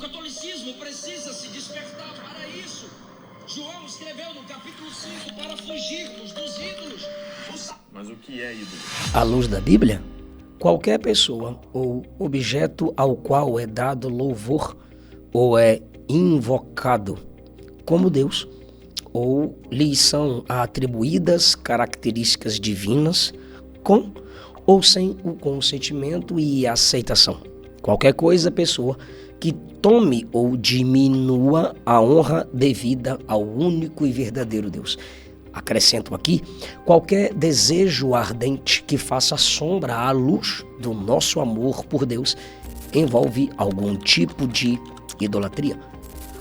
catolicismo precisa se despertar para isso. João escreveu no capítulo 5 para fugirmos dos ídolos. Mas o que é ídolo? À luz da Bíblia, qualquer pessoa ou objeto ao qual é dado louvor ou é invocado como Deus, ou lhes são atribuídas características divinas com ou sem o consentimento e aceitação. Qualquer coisa, pessoa que tome ou diminua a honra devida ao único e verdadeiro Deus. Acrescento aqui, qualquer desejo ardente que faça sombra à luz do nosso amor por Deus envolve algum tipo de idolatria.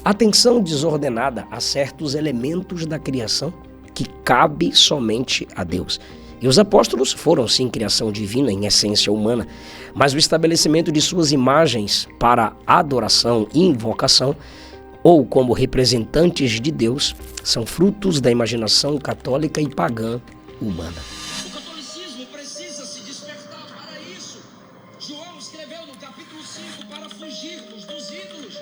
Atenção desordenada a certos elementos da criação que cabe somente a Deus. E os apóstolos foram sim criação divina em essência humana, mas o estabelecimento de suas imagens para adoração e invocação, ou como representantes de Deus, são frutos da imaginação católica e pagã humana. O catolicismo precisa se despertar para isso. João escreveu no capítulo 5 para fugirmos dos ídolos.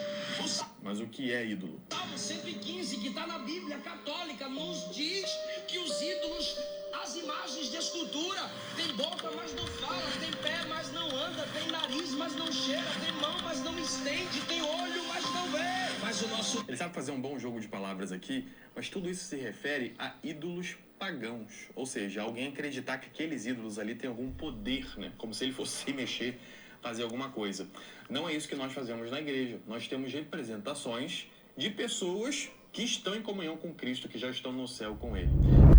Mas o que é ídolo? Salmo 115, que está na Bíblia católica, nos diz que os ídolos, as imagens de escultura, tem boca, mas não fala, tem pé, mas não anda, tem nariz, mas não cheira, tem mão, mas não estende, tem olho, mas não vê. Mas o nosso... Ele sabe fazer um bom jogo de palavras aqui, mas tudo isso se refere a ídolos pagãos. Ou seja, alguém acreditar que aqueles ídolos ali têm algum poder, né? Como se ele fosse mexer, fazer alguma coisa. Não é isso que nós fazemos na igreja. Nós temos representações de pessoas que estão em comunhão com Cristo, que já estão no céu com Ele.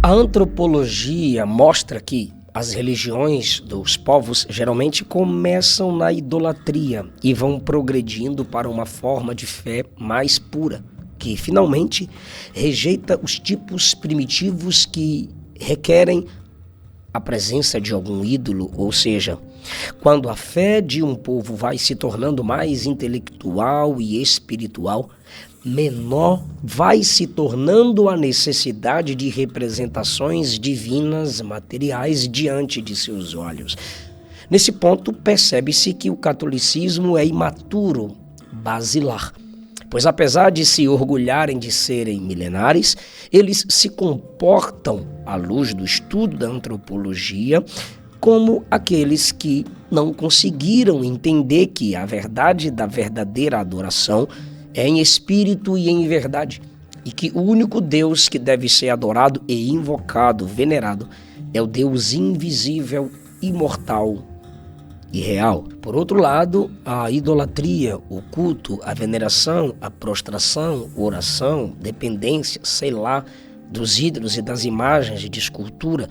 A antropologia mostra que as religiões dos povos geralmente começam na idolatria e vão progredindo para uma forma de fé mais pura, que finalmente rejeita os tipos primitivos que requerem a presença de algum ídolo, ou seja, quando a fé de um povo vai se tornando mais intelectual e espiritual, menor vai se tornando a necessidade de representações divinas materiais diante de seus olhos. Nesse ponto, percebe-se que o catolicismo é imaturo, basilar, pois apesar de se orgulharem de serem milenares, eles se comportam, à luz do estudo da antropologia, como aqueles que não conseguiram entender que a verdade da verdadeira adoração é em espírito e em verdade, e que o único Deus que deve ser adorado e invocado, venerado, é o Deus invisível, imortal e real. Por outro lado, a idolatria, o culto, a veneração, a prostração, oração, dependência, sei lá, dos ídolos e das imagens de escultura,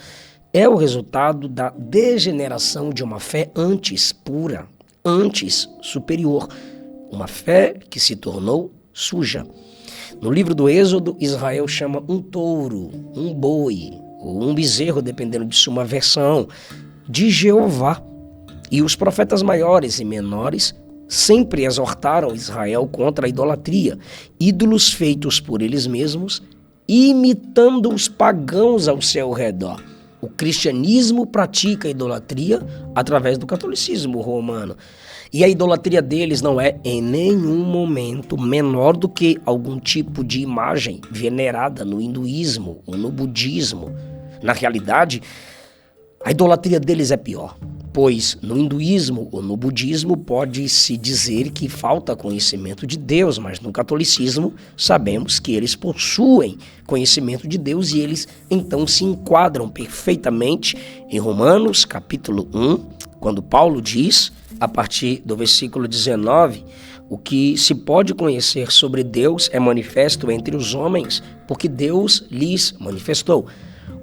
é o resultado da degeneração de uma fé antes pura, antes superior, uma fé que se tornou suja. No livro do Êxodo, Israel chama um touro, um boi, ou um bezerro, dependendo de sua versão, de Jeová. E os profetas maiores e menores sempre exortaram Israel contra a idolatria, ídolos feitos por eles mesmos, imitando os pagãos ao seu redor. O cristianismo pratica a idolatria através do catolicismo romano. E a idolatria deles não é em nenhum momento menor do que algum tipo de imagem venerada no hinduísmo ou no budismo. Na realidade, a idolatria deles é pior, pois no hinduísmo ou no budismo pode-se dizer que falta conhecimento de Deus, mas no catolicismo sabemos que eles possuem conhecimento de Deus e eles então se enquadram perfeitamente em Romanos capítulo 1, quando Paulo diz, a partir do versículo 19, o que se pode conhecer sobre Deus é manifesto entre os homens, porque Deus lhes manifestou.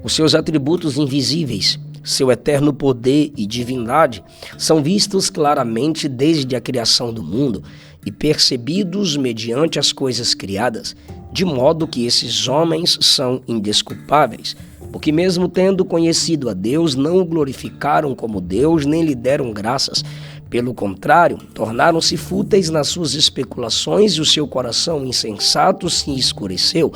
Os seus atributos invisíveis, seu eterno poder e divindade são vistos claramente desde a criação do mundo e percebidos mediante as coisas criadas, de modo que esses homens são indesculpáveis, porque mesmo tendo conhecido a Deus, não o glorificaram como Deus, nem lhe deram graças. Pelo contrário, tornaram-se fúteis nas suas especulações e o seu coração insensato se escureceu.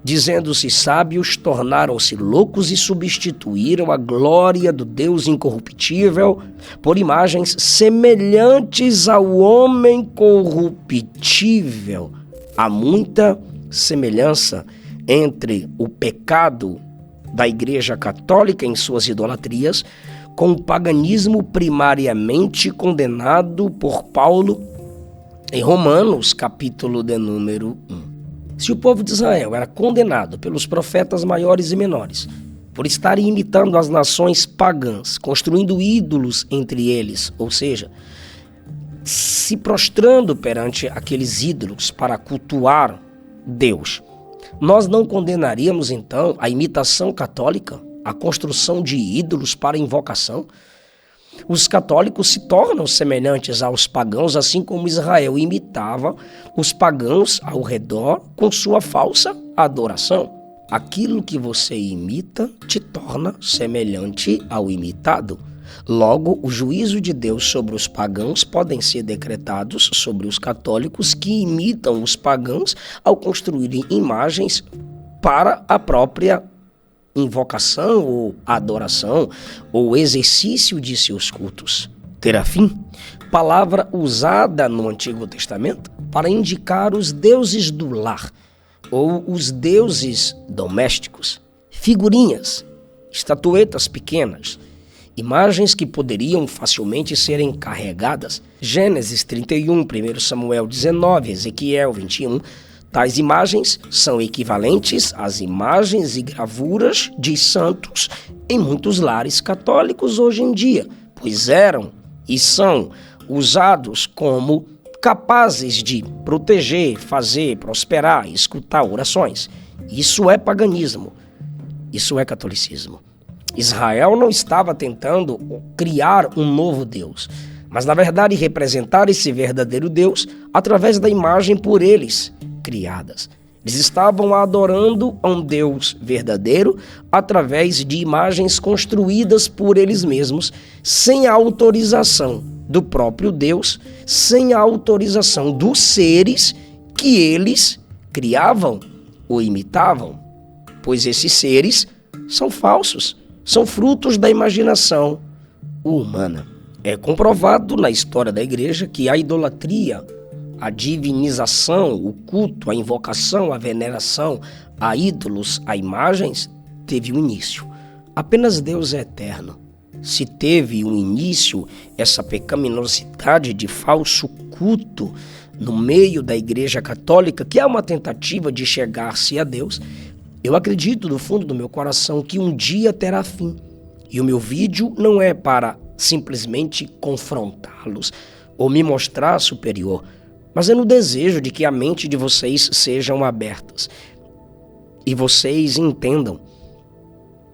Dizendo-se sábios, tornaram-se loucos e substituíram a glória do Deus incorruptível por imagens semelhantes ao homem corruptível. Há muita semelhança entre o pecado da Igreja Católica em suas idolatrias com o paganismo primariamente condenado por Paulo em Romanos, capítulo de número 1. Se o povo de Israel era condenado pelos profetas maiores e menores por estarem imitando as nações pagãs, construindo ídolos entre eles, ou seja, se prostrando perante aqueles ídolos para cultuar Deus, nós não condenaríamos então a imitação católica, a construção de ídolos para invocação? Os católicos se tornam semelhantes aos pagãos, assim como Israel imitava os pagãos ao redor com sua falsa adoração. Aquilo que você imita te torna semelhante ao imitado. Logo, o juízo de Deus sobre os pagãos podem ser decretados sobre os católicos que imitam os pagãos ao construírem imagens para a própria invocação ou adoração ou exercício de seus cultos. Terafim, palavra usada no Antigo Testamento para indicar os deuses do lar ou os deuses domésticos, figurinhas, estatuetas pequenas, imagens que poderiam facilmente serem carregadas. Gênesis 31, 1 Samuel 19, Ezequiel 21, tais imagens são equivalentes às imagens e gravuras de santos em muitos lares católicos hoje em dia, pois eram e são usados como capazes de proteger, fazer, prosperar, escutar orações. Isso é paganismo, isso é catolicismo. Israel não estava tentando criar um novo Deus, mas na verdade representar esse verdadeiro Deus através da imagem por eles criadas. Eles estavam adorando a um Deus verdadeiro através de imagens construídas por eles mesmos, sem a autorização do próprio Deus, sem a autorização dos seres que eles criavam ou imitavam, pois esses seres são falsos, são frutos da imaginação humana. É comprovado na história da igreja que a idolatria, a divinização, o culto, a invocação, a veneração a ídolos, a imagens, teve um início. Apenas Deus é eterno. Se teve um início, essa pecaminosidade de falso culto no meio da Igreja Católica, que é uma tentativa de chegar-se a Deus, eu acredito do fundo do meu coração que um dia terá fim. E o meu vídeo não é para simplesmente confrontá-los ou me mostrar superior, mas é no desejo de que a mente de vocês sejam abertas e vocês entendam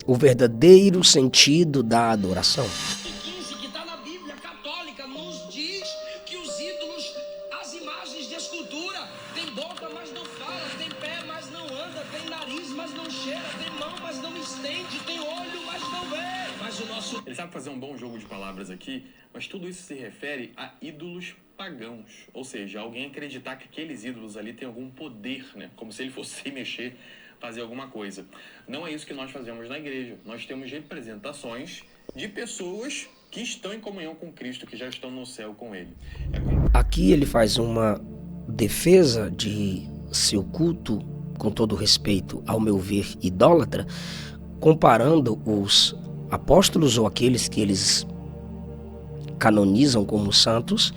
o verdadeiro sentido da adoração. 15 que está na Bíblia católica nos diz que os ídolos, as imagens de escultura, tem boca, mas não fala, tem pé, mas não anda, tem nariz, mas não cheira, tem mão, mas não estende, tem olho, mas não vê. Mas o nosso... Ele sabe fazer um bom jogo de palavras aqui, mas tudo isso se refere a ídolos pagãos, ou seja, alguém acreditar que aqueles ídolos ali têm algum poder, né? Como se ele fosse mexer, fazer alguma coisa. Não é isso que nós fazemos na igreja. Nós temos representações de pessoas que estão em comunhão com Cristo, que já estão no céu com Ele. Aqui ele faz uma defesa de seu culto, com todo respeito, ao meu ver, idólatra, comparando os apóstolos ou aqueles que eles canonizam como santos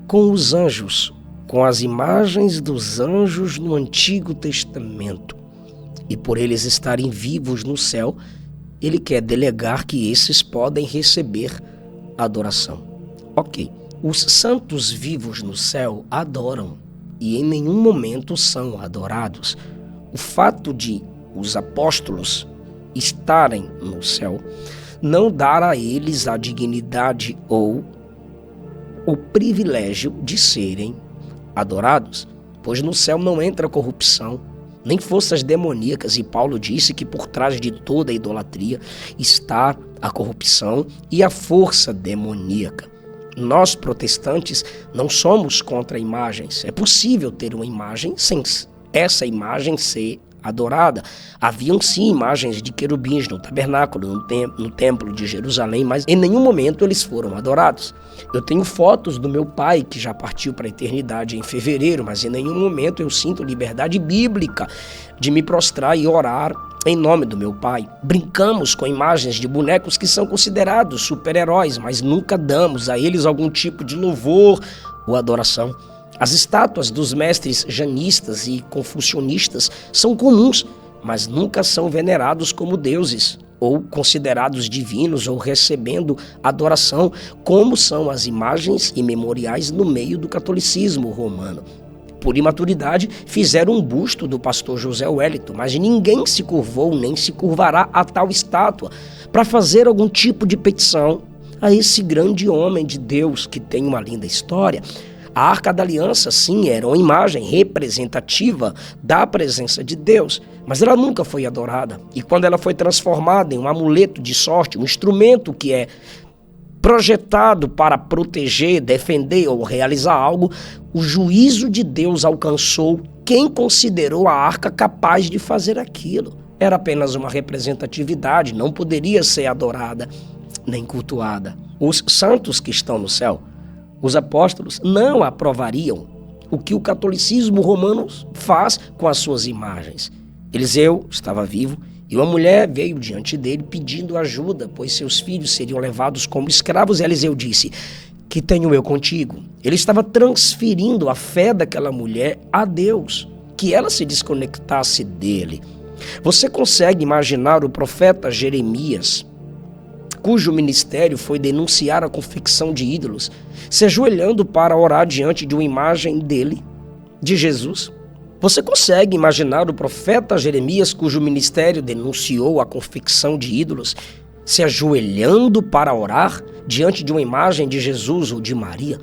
com os anjos, com as imagens dos anjos no Antigo Testamento. E por eles estarem vivos no céu, ele quer delegar que esses podem receber adoração. Ok, os santos vivos no céu adoram e em nenhum momento são adorados. O fato de os apóstolos estarem no céu não dá a eles a dignidade ou o privilégio de serem adorados, pois no céu não entra corrupção, nem forças demoníacas, e Paulo disse que por trás de toda a idolatria está a corrupção e a força demoníaca. Nós, protestantes, não somos contra imagens. É possível ter uma imagem sem essa imagem ser adorada. Haviam sim imagens de querubins no tabernáculo, no templo de Jerusalém, mas em nenhum momento eles foram adorados. Eu tenho fotos do meu pai, que já partiu para a eternidade em fevereiro, mas em nenhum momento eu sinto liberdade bíblica de me prostrar e orar em nome do meu pai. Brincamos com imagens de bonecos que são considerados super-heróis, mas nunca damos a eles algum tipo de louvor ou adoração. As estátuas dos mestres janistas e confucionistas são comuns, mas nunca são venerados como deuses, ou considerados divinos, ou recebendo adoração, como são as imagens e memoriais no meio do catolicismo romano. Por imaturidade, fizeram um busto do pastor José Wellington, mas ninguém se curvou nem se curvará a tal estátua para fazer algum tipo de petição a esse grande homem de Deus que tem uma linda história. A Arca da Aliança, sim, era uma imagem representativa da presença de Deus, mas ela nunca foi adorada. E quando ela foi transformada em um amuleto de sorte, um instrumento que é projetado para proteger, defender ou realizar algo, o juízo de Deus alcançou quem considerou a arca capaz de fazer aquilo. Era apenas uma representatividade, não poderia ser adorada nem cultuada. Os santos que estão no céu, os apóstolos, não aprovariam o que o catolicismo romano faz com as suas imagens. Eliseu estava vivo e uma mulher veio diante dele pedindo ajuda, pois seus filhos seriam levados como escravos. E Eliseu disse: "Que tenho eu contigo?" Ele estava transferindo a fé daquela mulher a Deus, que ela se desconectasse dele. Você consegue imaginar o profeta Jeremias, cujo ministério foi denunciar a confecção de ídolos, se ajoelhando para orar diante de uma imagem dele, de Jesus? Você consegue imaginar o profeta Jeremias, cujo ministério denunciou a confecção de ídolos, se ajoelhando para orar diante de uma imagem de Jesus ou de Maria?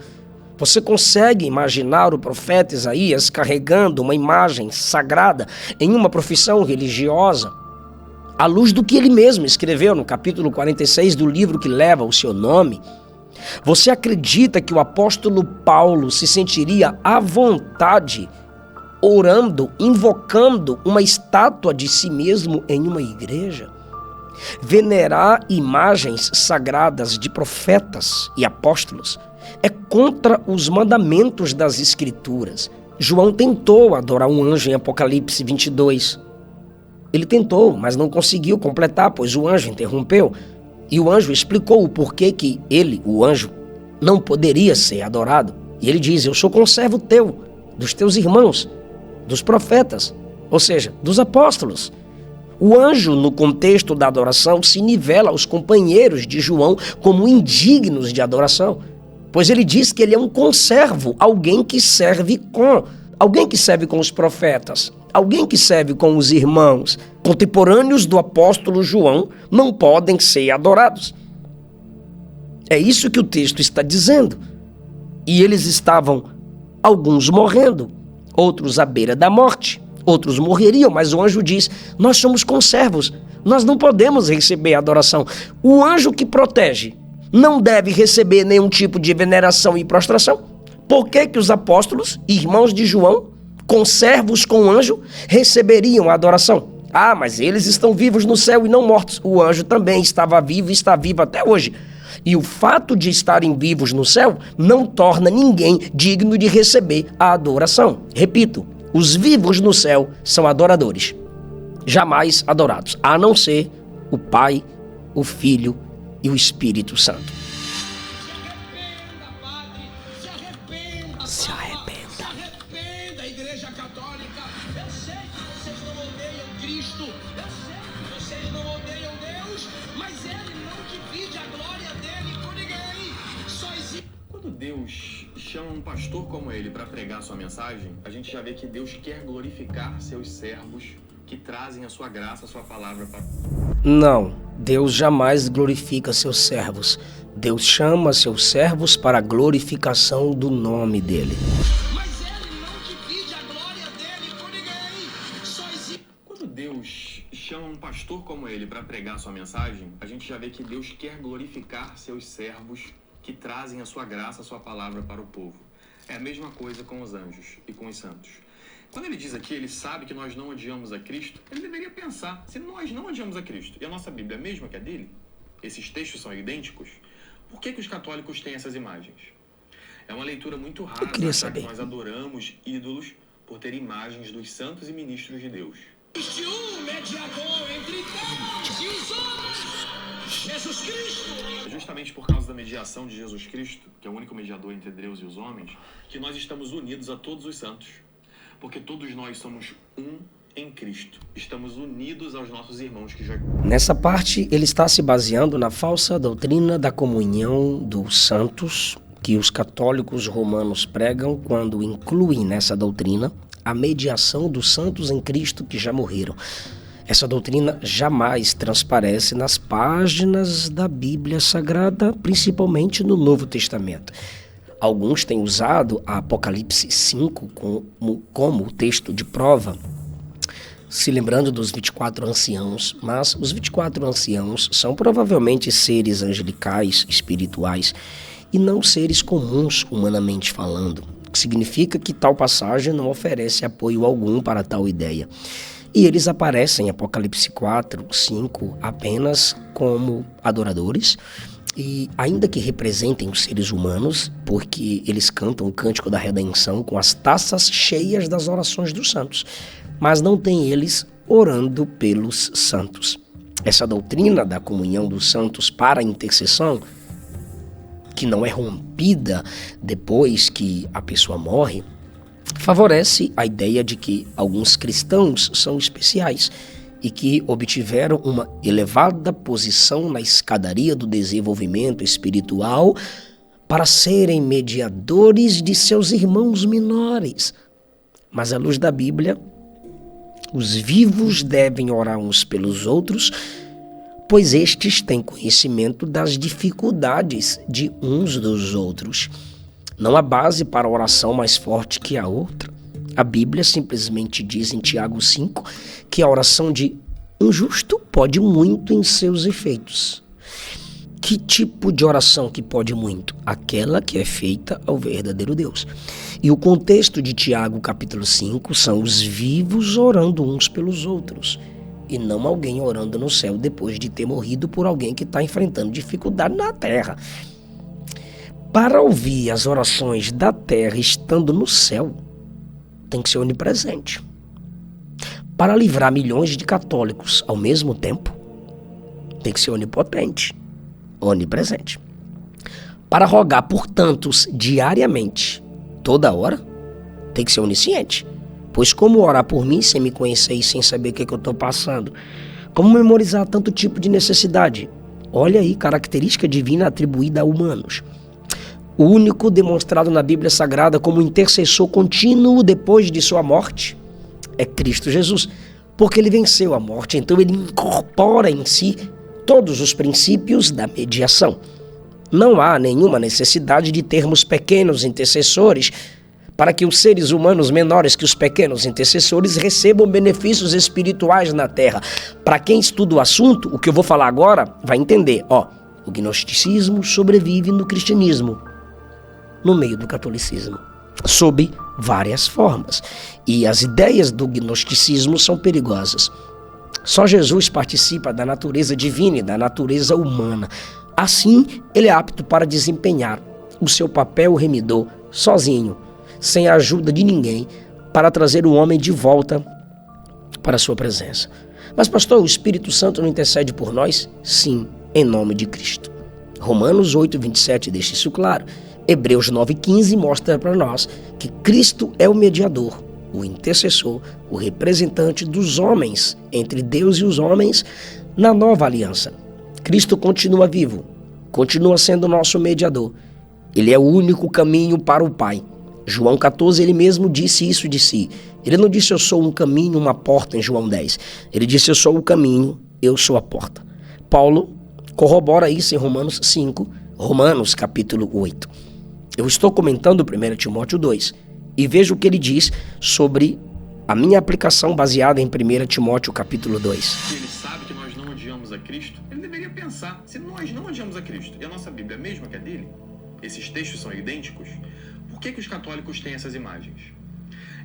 Você consegue imaginar o profeta Isaías carregando uma imagem sagrada em uma profissão religiosa, à luz do que ele mesmo escreveu no capítulo 46 do livro que leva o seu nome? Você acredita que o apóstolo Paulo se sentiria à vontade orando, invocando uma estátua de si mesmo em uma igreja? Venerar imagens sagradas de profetas e apóstolos é contra os mandamentos das Escrituras. João tentou adorar um anjo em Apocalipse 22. Ele tentou, mas não conseguiu completar, pois o anjo interrompeu. E o anjo explicou o porquê que ele, o anjo, não poderia ser adorado. E ele diz: "Eu sou conservo teu, dos teus irmãos, dos profetas", ou seja, dos apóstolos. O anjo, no contexto da adoração, se nivela aos companheiros de João como indignos de adoração, pois ele diz que ele é um conservo, alguém que serve com os profetas, alguém que serve com os irmãos. Contemporâneos do apóstolo João não podem ser adorados. É isso que o texto está dizendo. E eles estavam, alguns morrendo, outros à beira da morte, outros morreriam, mas o anjo diz: "Nós somos conservos, nós não podemos receber adoração." O anjo que protege não deve receber nenhum tipo de veneração e prostração. Por que que os apóstolos, irmãos de João, conservos com o anjo, receberiam a adoração? Ah, mas eles estão vivos no céu e não mortos. O anjo também estava vivo e está vivo até hoje. E o fato de estarem vivos no céu não torna ninguém digno de receber a adoração. Repito, os vivos no céu são adoradores, jamais adorados, a não ser o Pai, o Filho e o Espírito Santo. Se arrependa, Igreja Católica. Eu sei que vocês não odeiam Cristo, eu sei que vocês não odeiam Deus, mas Ele não divide a glória dele com ninguém. Só existe. Quando Deus chama um pastor como ele para pregar sua mensagem, a gente já vê que Deus quer glorificar seus servos que trazem a sua graça, a sua palavra para... Não, Deus jamais glorifica seus servos. Deus chama seus servos para a glorificação do nome dele. Mas Ele não divide a glória dele com ninguém. Só existe. Quando Deus chama um pastor como ele para pregar sua mensagem, a gente já vê que Deus quer glorificar seus servos que trazem a sua graça, a sua palavra para o povo. É a mesma coisa com os anjos e com os santos. Quando ele diz aqui, ele sabe que nós não odiamos a Cristo, ele deveria pensar, se nós não odiamos a Cristo, e a nossa Bíblia é a mesma que a dele, esses textos são idênticos, por que os católicos têm essas imagens? É uma leitura muito rasa achar que nós adoramos ídolos por ter imagens dos santos e ministros de Deus. Existe um mediador entre Deus e os homens, Jesus Cristo. É justamente por causa da mediação de Jesus Cristo, que é o único mediador entre Deus e os homens, que nós estamos unidos a todos os santos. Porque todos nós somos um em Cristo. Estamos unidos aos nossos irmãos que já... Nessa parte, ele está se baseando na falsa doutrina da comunhão dos santos, que os católicos romanos pregam quando incluem nessa doutrina a mediação dos santos em Cristo que já morreram. Essa doutrina jamais transparece nas páginas da Bíblia Sagrada, principalmente no Novo Testamento. Alguns têm usado a Apocalipse 5 como texto de prova, se lembrando dos 24 anciãos, mas os 24 anciãos são provavelmente seres angelicais, espirituais, e não seres comuns, humanamente falando, o que significa que tal passagem não oferece apoio algum para tal ideia. E eles aparecem em Apocalipse 4, 5 apenas como adoradores, e ainda que representem os seres humanos, porque eles cantam o cântico da redenção com as taças cheias das orações dos santos, mas não tem eles orando pelos santos. Essa doutrina da comunhão dos santos para a intercessão, que não é rompida depois que a pessoa morre, favorece a ideia de que alguns cristãos são especiais e que obtiveram uma elevada posição na escadaria do desenvolvimento espiritual para serem mediadores de seus irmãos menores. Mas à luz da Bíblia, os vivos devem orar uns pelos outros, pois estes têm conhecimento das dificuldades de uns dos outros. Não há base para a oração mais forte que a outra. A Bíblia simplesmente diz em Tiago 5 que a oração de um justo pode muito em seus efeitos. Que tipo de oração que pode muito? Aquela que é feita ao verdadeiro Deus. E o contexto de Tiago capítulo 5 são os vivos orando uns pelos outros, e não alguém orando no céu depois de ter morrido por alguém que está enfrentando dificuldade na terra. Para ouvir as orações da terra estando no céu, tem que ser onipresente. Para livrar milhões de católicos ao mesmo tempo, tem que ser onipotente, onipresente. Para rogar por tantos diariamente, toda hora, tem que ser onisciente. Pois como orar por mim sem me conhecer e sem saber o que eu estou passando? Como memorizar tanto tipo de necessidade? Olha aí, característica divina atribuída a humanos. O único demonstrado na Bíblia Sagrada como intercessor contínuo depois de sua morte é Cristo Jesus, porque ele venceu a morte, então ele incorpora em si todos os princípios da mediação. Não há nenhuma necessidade de termos pequenos intercessores para que os seres humanos menores que os pequenos intercessores recebam benefícios espirituais na terra. Para quem estuda o assunto, o que eu vou falar agora vai entender. O gnosticismo sobrevive no cristianismo, no meio do catolicismo, sob várias formas. E as ideias do gnosticismo são perigosas. Só Jesus participa da natureza divina e da natureza humana. Assim, ele é apto para desempenhar o seu papel remidor sozinho, sem a ajuda de ninguém, para trazer o homem de volta para a sua presença. Mas, pastor, o Espírito Santo não intercede por nós? Sim, em nome de Cristo. Romanos 8:27 deixa isso claro. Hebreus 9:15 mostra para nós que Cristo é o mediador, o intercessor, o representante dos homens, entre Deus e os homens, na nova aliança. Cristo continua vivo, continua sendo nosso mediador. Ele é o único caminho para o Pai. João 14, ele mesmo disse isso de si. Ele não disse eu sou um caminho, uma porta em João 10. Ele disse eu sou o caminho, eu sou a porta. Paulo corrobora isso em Romanos 5, Romanos capítulo 8. Eu estou comentando 1 Timóteo 2 e vejo o que ele diz sobre a minha aplicação baseada em 1 Timóteo capítulo 2. Se ele sabe que nós não odiamos a Cristo, ele deveria pensar, se nós não odiamos a Cristo e a nossa Bíblia é a mesma que a dele, esses textos são idênticos, por que os católicos têm essas imagens?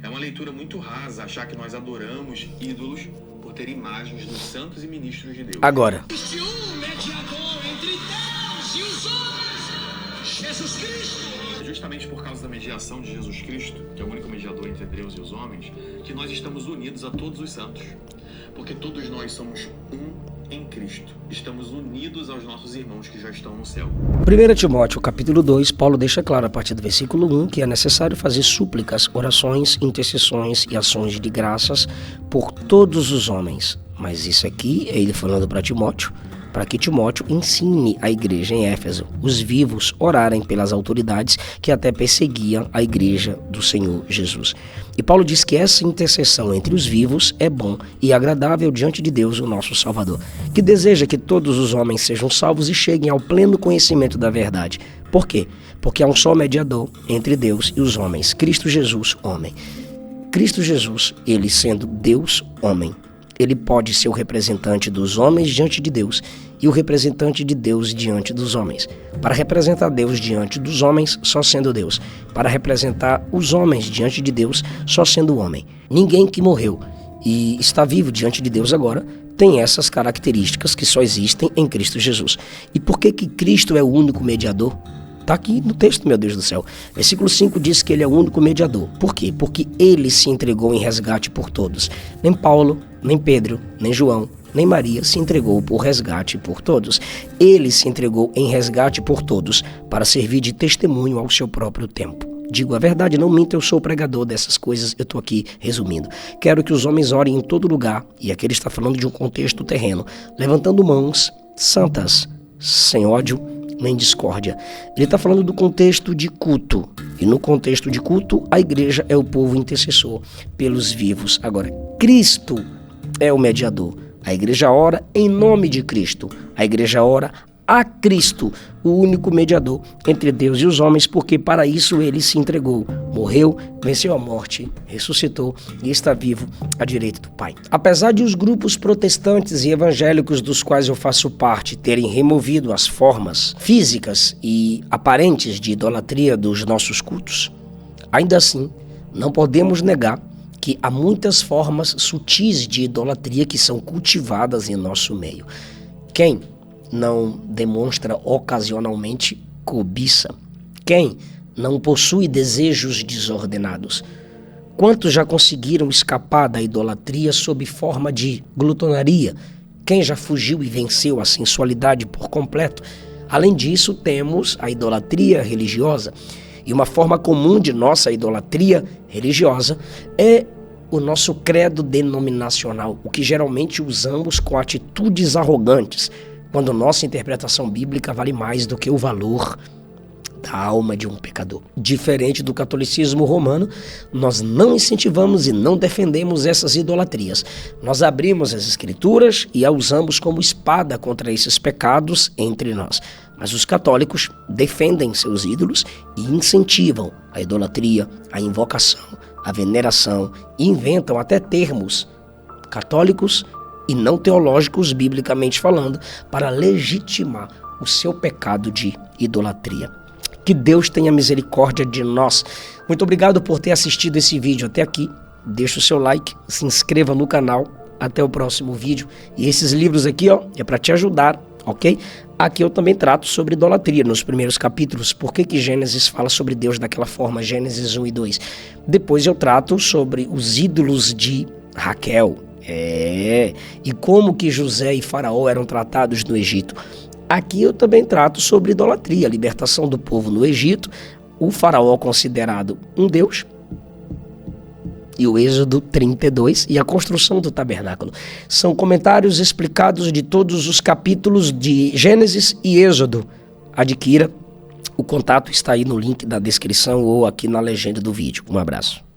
É uma leitura muito rasa achar que nós adoramos ídolos por ter imagens dos santos e ministros de Deus. Agora, Existe um mediador entre Deus e os homens, Jesus Cristo. É justamente por causa da mediação de Jesus Cristo, que é o único mediador entre Deus e os homens, que nós estamos unidos a todos os santos. Porque todos nós somos um em Cristo. Estamos unidos aos nossos irmãos que já estão no céu. 1 Timóteo, capítulo 2, Paulo deixa claro a partir do versículo 1 que é necessário fazer súplicas, orações, intercessões e ações de graças por todos os homens. Mas isso aqui é ele falando para Timóteo, para que Timóteo ensine a igreja em Éfeso, os vivos, orarem pelas autoridades que até perseguiam a igreja do Senhor Jesus. E Paulo diz que essa intercessão entre os vivos é bom e agradável diante de Deus, o nosso Salvador, que deseja que todos os homens sejam salvos e cheguem ao pleno conhecimento da verdade. Por quê? Porque há um só mediador entre Deus e os homens, Cristo Jesus, homem. Cristo Jesus, ele sendo Deus, homem, ele pode ser o representante dos homens diante de Deus e o representante de Deus diante dos homens. Para representar Deus diante dos homens, só sendo Deus. Para representar os homens diante de Deus, só sendo homem. Ninguém que morreu e está vivo diante de Deus agora tem essas características que só existem em Cristo Jesus. E por que Cristo é o único mediador? Está aqui no texto, meu Deus do céu. Versículo 5 diz que ele é o único mediador. Por quê? Porque ele se entregou em resgate por todos. Nem Paulo, nem Pedro, nem João, nem Maria se entregou por resgate por todos. Ele se entregou em resgate por todos para servir de testemunho ao seu próprio tempo. Digo a verdade, não minto, eu sou o pregador dessas coisas, eu estou aqui resumindo. Quero que os homens orem em todo lugar, e aqui ele está falando de um contexto terreno, levantando mãos santas, sem ódio nem discórdia. Ele está falando do contexto de culto. E no contexto de culto, a igreja é o povo intercessor pelos vivos. Agora, Cristo é o mediador. A igreja ora em nome de Cristo. A igreja ora a Cristo, o único mediador entre Deus e os homens, porque para isso ele se entregou, morreu, venceu a morte, ressuscitou e está vivo à direita do Pai. Apesar de os grupos protestantes e evangélicos dos quais eu faço parte terem removido as formas físicas e aparentes de idolatria dos nossos cultos, ainda assim não podemos negar que há muitas formas sutis de idolatria que são cultivadas em nosso meio. Quem não demonstra ocasionalmente cobiça? Quem não possui desejos desordenados? Quantos já conseguiram escapar da idolatria sob forma de glutonaria? Quem já fugiu e venceu a sensualidade por completo? Além disso, temos a idolatria religiosa. E uma forma comum de nossa idolatria religiosa é o nosso credo denominacional, o que geralmente usamos com atitudes arrogantes, quando nossa interpretação bíblica vale mais do que o valor da alma de um pecador. Diferente do catolicismo romano, nós não incentivamos e não defendemos essas idolatrias. Nós abrimos as escrituras e a usamos como espada contra esses pecados entre nós. Mas os católicos defendem seus ídolos e incentivam a idolatria, a invocação, a veneração e inventam até termos católicos e não teológicos, biblicamente falando, para legitimar o seu pecado de idolatria. Que Deus tenha misericórdia de nós. Muito obrigado por ter assistido esse vídeo até aqui. Deixa o seu like, se inscreva no canal. Até o próximo vídeo. E esses livros aqui, ó, é para te ajudar, ok? Aqui eu também trato sobre idolatria nos primeiros capítulos. Por que Gênesis fala sobre Deus daquela forma? Gênesis 1 e 2. Depois eu trato sobre os ídolos de Raquel. E como que José e Faraó eram tratados no Egito. Aqui eu também trato sobre idolatria, a libertação do povo no Egito, o Faraó considerado um deus, e o Êxodo 32 e a construção do tabernáculo. São comentários explicados de todos os capítulos de Gênesis e Êxodo. Adquira, o contato está aí no link da descrição ou aqui na legenda do vídeo. Um abraço.